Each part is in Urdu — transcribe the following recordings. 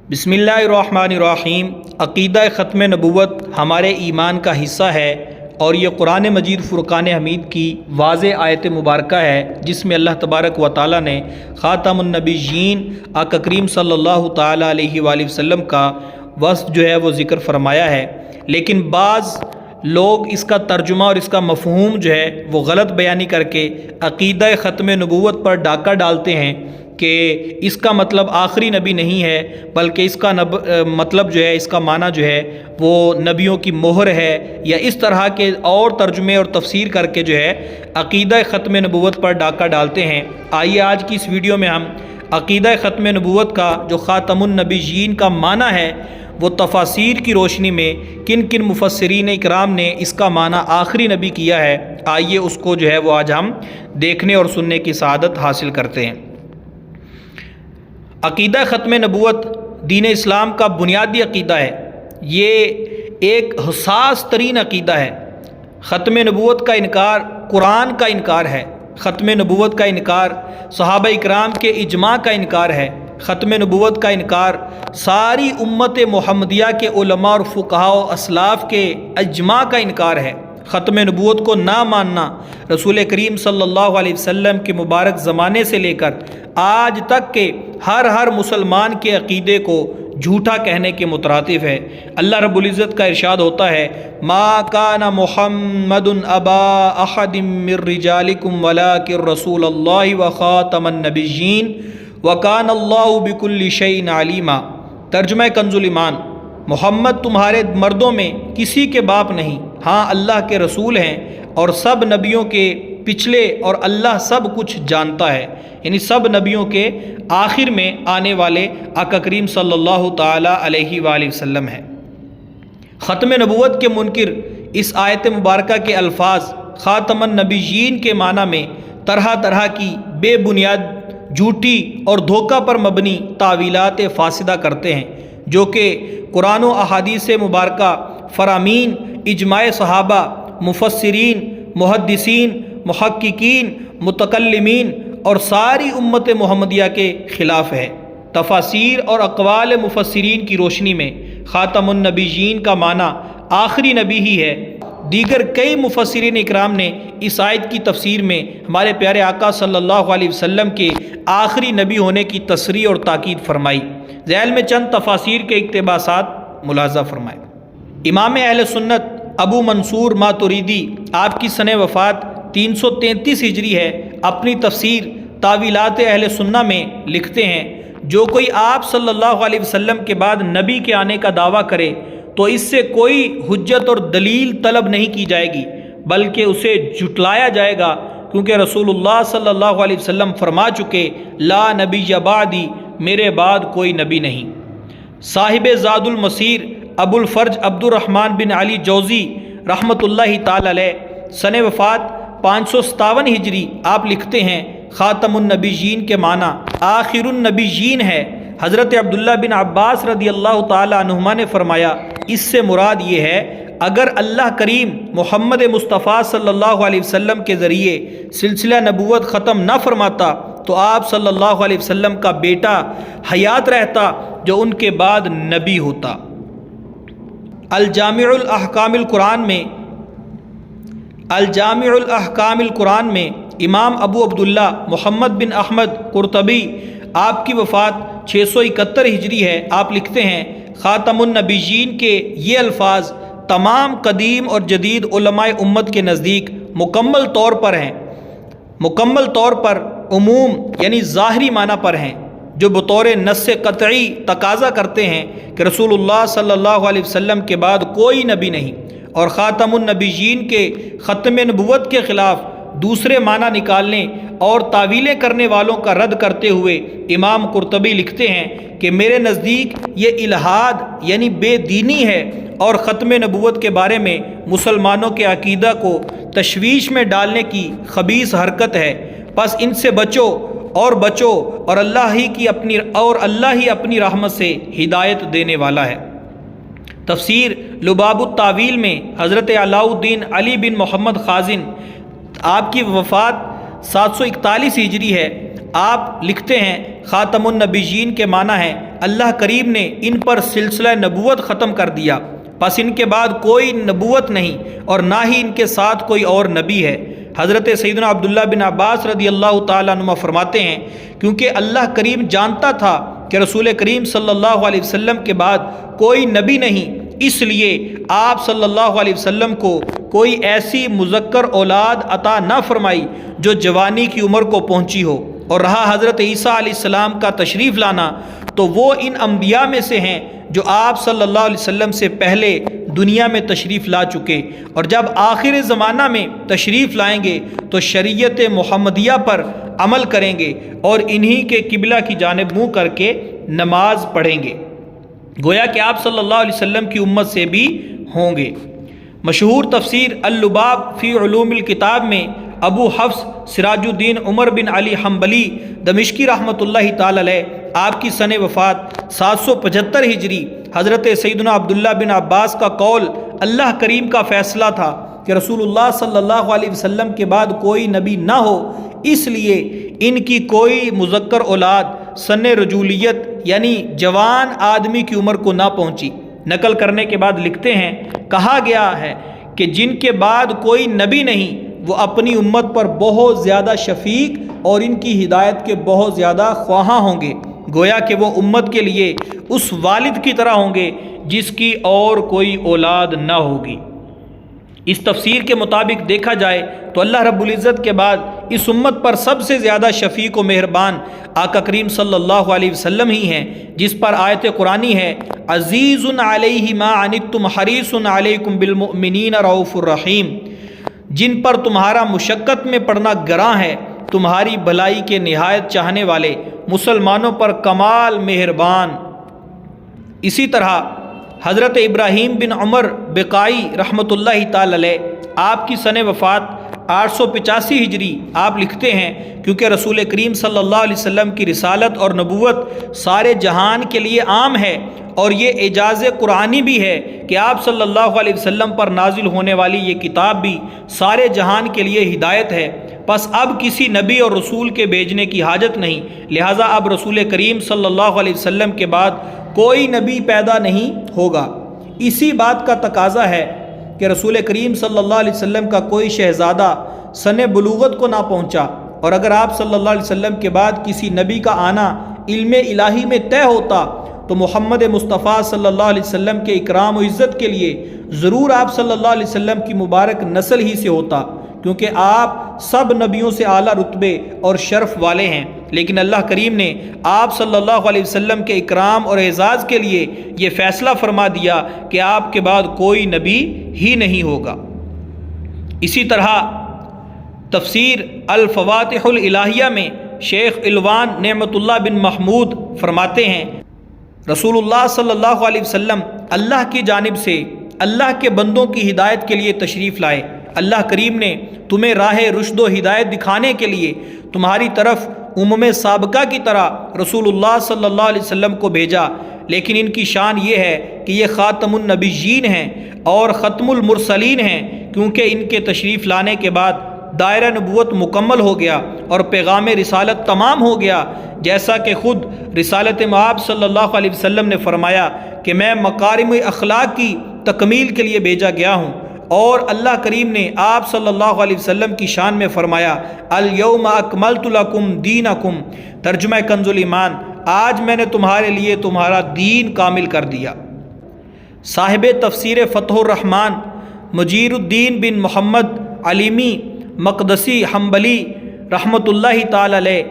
بسم اللہ الرحمن الرحیم۔ عقیدہ ختم نبوت ہمارے ایمان کا حصہ ہے اور یہ قرآن مجید فرقان حمید کی واضح آیت مبارکہ ہے جس میں اللہ تبارک و تعالیٰ نے خاتم النبیین آقا کریم صلی اللہ تعالیٰ علیہ وآلہ وسلم کا وصف جو ہے وہ ذکر فرمایا ہے، لیکن بعض لوگ اس کا ترجمہ اور اس کا مفہوم جو ہے وہ غلط بیانی کر کے عقیدہ ختم نبوت پر ڈاکہ ڈالتے ہیں کہ اس کا مطلب آخری نبی نہیں ہے، بلکہ اس کا مطلب جو ہے، اس کا معنی جو ہے وہ نبیوں کی مہر ہے، یا اس طرح کے اور ترجمے اور تفسیر کر کے جو ہے عقیدہ ختم نبوت پر ڈاکہ ڈالتے ہیں۔ آئیے آج کی اس ویڈیو میں ہم عقیدہ ختم نبوت کا جو خاتم النبیین کا معنی ہے وہ تفاسیر کی روشنی میں کن کن مفسرین اکرام نے اس کا معنی آخری نبی کیا ہے، آئیے اس کو جو ہے وہ آج ہم دیکھنے اور سننے کی سعادت حاصل کرتے ہیں۔ عقیدہ ختم نبوت دین اسلام کا بنیادی عقیدہ ہے، یہ ایک حساس ترین عقیدہ ہے۔ ختم نبوت کا انکار قرآن کا انکار ہے، ختم نبوت کا انکار صحابہ اکرام کے اجماع کا انکار ہے، ختم نبوت کا انکار ساری امت محمدیہ کے علماء اور فقہاء و اسلاف کے اجماع کا انکار ہے۔ ختم نبوت کو نہ ماننا رسول کریم صلی اللہ علیہ وسلم کے مبارک زمانے سے لے کر آج تک کے ہر مسلمان کے عقیدے کو جھوٹا کہنے کے مترادف ہے۔ اللہ رب العزت کا ارشاد ہوتا ہے، ما کان محمد ابا احد من رجالکم ولکن رسول اللہ وخاتم النبیین وکان اللہ بکل شیء علیما۔ ترجمہ کنز الایمان، محمد تمہارے مردوں میں کسی کے باپ نہیں، ہاں اللہ کے رسول ہیں اور سب نبیوں کے پچھلے، اور اللہ سب کچھ جانتا ہے، یعنی سب نبیوں کے آخر میں آنے والے آقا کریم صلی اللہ تعالی علیہ وآلہ وسلم ہیں۔ ختم نبوت کے منکر اس آیت مبارکہ کے الفاظ خاتم النبیین کے معنی میں طرح طرح کی بے بنیاد، جھوٹی اور دھوکہ پر مبنی تعویلات فاسدہ کرتے ہیں، جو کہ قرآن و احادیث مبارکہ، فرامین، اجماع صحابہ، مفسرین، محدثین، محققین، متکلمین اور ساری امت محمدیہ کے خلاف ہے۔ تفاسیر اور اقوال مفسرین کی روشنی میں خاتم النبیین کا معنی آخری نبی ہی ہے۔ دیگر کئی مفسرین اکرام نے اس آیت کی تفسیر میں ہمارے پیارے آقا صلی اللہ علیہ وسلم کے آخری نبی ہونے کی تصریح اور تاکید فرمائی۔ ذیل میں چند تفاسیر کے اقتباسات ملاحظہ فرمائے۔ امام اہل سنت ابو منصور ماتریدی، آپ کی سنہ وفات 333 ہجری ہے، اپنی تفسیر تعویلات اہل سنہ میں لکھتے ہیں، جو کوئی آپ صلی اللہ علیہ وسلم کے بعد نبی کے آنے کا دعویٰ کرے تو اس سے کوئی حجت اور دلیل طلب نہیں کی جائے گی، بلکہ اسے جھٹلایا جائے گا، کیونکہ رسول اللہ صلی اللہ علیہ وسلم فرما چکے، لا نبی بعدی، میرے بعد کوئی نبی نہیں۔ صاحب زاد المسیر ابو الفرج عبد الرحمن بن علی جوزی رحمۃ اللہ تعالی علیہ، سنہ وفات 557 ہجری، آپ لکھتے ہیں، خاتم النبیین کے معنی آخر النبیین ہے۔ حضرت عبداللہ بن عباس رضی اللہ تعالی عنہما نے فرمایا، اس سے مراد یہ ہے، اگر اللہ کریم محمد مصطفیٰ صلی اللہ علیہ وسلم کے ذریعے سلسلہ نبوت ختم نہ فرماتا تو آپ صلی اللہ علیہ وسلم کا بیٹا حیات رہتا جو ان کے بعد نبی ہوتا۔ الجامع الاحکام القرآن میں امام ابو عبداللہ محمد بن احمد قرطبی، آپ کی وفات 671 ہجری ہے، آپ لکھتے ہیں، خاتم النبیین کے یہ الفاظ تمام قدیم اور جدید علماء امت کے نزدیک مکمل طور پر عموم یعنی ظاہری معنی پر ہیں، جو بطور نص قطعی تقاضا کرتے ہیں کہ رسول اللہ صلی اللہ علیہ وسلم کے بعد کوئی نبی نہیں، اور خاتم النبیین کے ختم نبوت کے خلاف دوسرے معنی نکالنے اور تعویلیں کرنے والوں کا رد کرتے ہوئے امام قرطبی لکھتے ہیں کہ میرے نزدیک یہ الہاد یعنی بے دینی ہے اور ختم نبوت کے بارے میں مسلمانوں کے عقیدہ کو تشویش میں ڈالنے کی خبیث حرکت ہے، پس ان سے بچو اور اللہ ہی اپنی رحمت سے ہدایت دینے والا ہے۔ تفسیر لباب التاویل میں حضرت علاء الدین علی بن محمد خازن، آپ کی وفات 741 ہجری ہے، آپ لکھتے ہیں، خاتم النبیین کے معنی ہے اللہ کریم نے ان پر سلسلہ نبوت ختم کر دیا، پس ان کے بعد کوئی نبوت نہیں اور نہ ہی ان کے ساتھ کوئی اور نبی ہے۔ حضرت سیدنا عبداللہ بن عباس رضی اللہ تعالیٰ عنہ فرماتے ہیں کیونکہ اللہ کریم جانتا تھا کہ رسول کریم صلی اللہ علیہ وسلم کے بعد کوئی نبی نہیں، اس لیے آپ صلی اللہ علیہ وسلم کو کوئی ایسی مذکر اولاد عطا نہ فرمائی جو جوانی کی عمر کو پہنچی ہو۔ اور رہا حضرت عیسیٰ علیہ السلام کا تشریف لانا، تو وہ ان انبیاء میں سے ہیں جو آپ صلی اللہ علیہ وسلم سے پہلے دنیا میں تشریف لا چکے، اور جب آخر زمانہ میں تشریف لائیں گے تو شریعت محمدیہ پر عمل کریں گے اور انہی کے قبلہ کی جانب منہ کر کے نماز پڑھیں گے، گویا کہ آپ صلی اللہ علیہ وسلم کی امت سے بھی ہوں گے۔ مشہور تفسیر اللباب فی علوم الکتاب میں ابو حفص سراج الدین عمر بن علی حنبلی دمشقی رحمۃ اللہ تعالی علیہ، آپ کی سن وفات 775 ہجری، حضرت سیدنا عبداللہ بن عباس کا قول اللہ کریم کا فیصلہ تھا کہ رسول اللہ صلی اللہ علیہ وسلم کے بعد کوئی نبی نہ ہو، اس لیے ان کی کوئی مذکر اولاد سن رجولیت یعنی جوان آدمی کی عمر کو نہ پہنچی۔ نقل کرنے کے بعد لکھتے ہیں کہا گیا ہے کہ جن کے بعد کوئی نبی نہیں وہ اپنی امت پر بہت زیادہ شفیق اور ان کی ہدایت کے بہت زیادہ خواہاں ہوں گے، گویا کہ وہ امت کے لیے اس والد کی طرح ہوں گے جس کی اور کوئی اولاد نہ ہوگی۔ اس تفسیر کے مطابق دیکھا جائے تو اللہ رب العزت کے بعد اس امت پر سب سے زیادہ شفیق و مہربان آقا کریم صلی اللہ علیہ وسلم ہی ہیں، جس پر آیت قرآنی ہے عزیز علیہ ما عنتم حریص علیکم بالمؤمنین رؤوف الرحیم، جن پر تمہارا مشقت میں پڑنا گراں ہے، تمہاری بھلائی کے نہایت چاہنے والے، مسلمانوں پر کمال مہربان۔ اسی طرح حضرت ابراہیم بن عمر بقائی رحمۃ اللہ تعالی علیہ، آپ کی سن وفات 885 ہجری، آپ لکھتے ہیں کیونکہ رسول کریم صلی اللہ علیہ وسلم کی رسالت اور نبوت سارے جہان کے لیے عام ہے، اور یہ اعجاز قرآنی بھی ہے کہ آپ صلی اللہ علیہ وسلم پر نازل ہونے والی یہ کتاب بھی سارے جہان کے لیے ہدایت ہے، پس اب کسی نبی اور رسول کے بھیجنے کی حاجت نہیں، لہٰذا اب رسول کریم صلی اللہ علیہ وسلم کے بعد کوئی نبی پیدا نہیں ہوگا۔ اسی بات کا تقاضا ہے کہ رسول کریم صلی اللہ علیہ وسلم کا کوئی شہزادہ سن بلوغت کو نہ پہنچا، اور اگر آپ صلی اللہ علیہ وسلم کے بعد کسی نبی کا آنا علم الہی میں طے ہوتا تو محمد مصطفیٰ صلی اللہ علیہ وسلم کے اکرام و عزت کے لیے ضرور آپ صلی اللہ علیہ وسلم کی مبارک نسل ہی سے ہوتا، کیونکہ آپ سب نبیوں سے اعلیٰ رتبے اور شرف والے ہیں، لیکن اللہ کریم نے آپ صلی اللہ علیہ وسلم کے اکرام اور اعزاز کے لیے یہ فیصلہ فرما دیا کہ آپ کے بعد کوئی نبی ہی نہیں ہوگا۔ اسی طرح تفسیر الفواتح الالہیہ میں شیخ الوان نعمت اللہ بن محمود فرماتے ہیں رسول اللہ صلی اللہ علیہ وسلم اللہ کی جانب سے اللہ کے بندوں کی ہدایت کے لیے تشریف لائے، اللہ کریم نے تمہیں راہ رشد و ہدایت دکھانے کے لیے تمہاری طرف سابقہ کی طرح رسول اللہ صلی اللہ علیہ وسلم کو بھیجا، لیکن ان کی شان یہ ہے کہ یہ خاتم النبیین ہیں اور ختم المرسلین ہیں، کیونکہ ان کے تشریف لانے کے بعد دائرہ نبوت مکمل ہو گیا اور پیغام رسالت تمام ہو گیا، جیسا کہ خود رسالت مآب صلی اللہ علیہ وسلم نے فرمایا کہ میں مکارم اخلاق کی تکمیل کے لیے بھیجا گیا ہوں، اور اللہ کریم نے آپ صلی اللہ علیہ وسلم کی شان میں فرمایا الیوم اکملت لکم دینکم، ترجمہ کنز الایمان، آج میں نے تمہارے لیے تمہارا دین کامل کر دیا۔ صاحب تفسیر فتح الرحمن مجیر الدین بن محمد علیمی مقدسی حنبلی رحمۃ اللہ تعالی علیہ،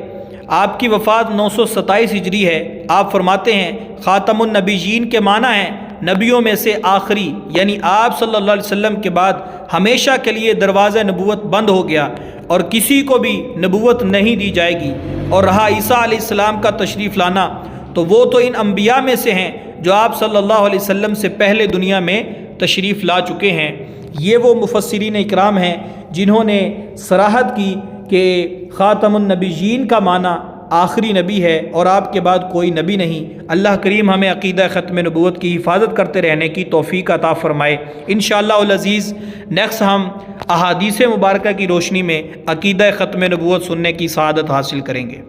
آپ کی وفات 927 ہجری ہے، آپ فرماتے ہیں خاتم النبیین کے معنی ہیں نبیوں میں سے آخری، یعنی آپ صلی اللہ علیہ وسلم کے بعد ہمیشہ کے لیے دروازہ نبوت بند ہو گیا اور کسی کو بھی نبوت نہیں دی جائے گی۔ اور رہا عیسیٰ علیہ السلام کا تشریف لانا، تو وہ تو ان انبیاء میں سے ہیں جو آپ صلی اللہ علیہ وسلم سے پہلے دنیا میں تشریف لا چکے ہیں۔ یہ وہ مفسرین اکرام ہیں جنہوں نے صراحت کی کہ خاتم النبیین کا معنی آخری نبی ہے اور آپ کے بعد کوئی نبی نہیں۔ اللہ کریم ہمیں عقیدہ ختم نبوت کی حفاظت کرتے رہنے کی توفیق عطا فرمائے۔ انشاءاللہ العزیز نیکسٹ ہم احادیث مبارکہ کی روشنی میں عقیدہ ختم نبوت سننے کی سعادت حاصل کریں گے۔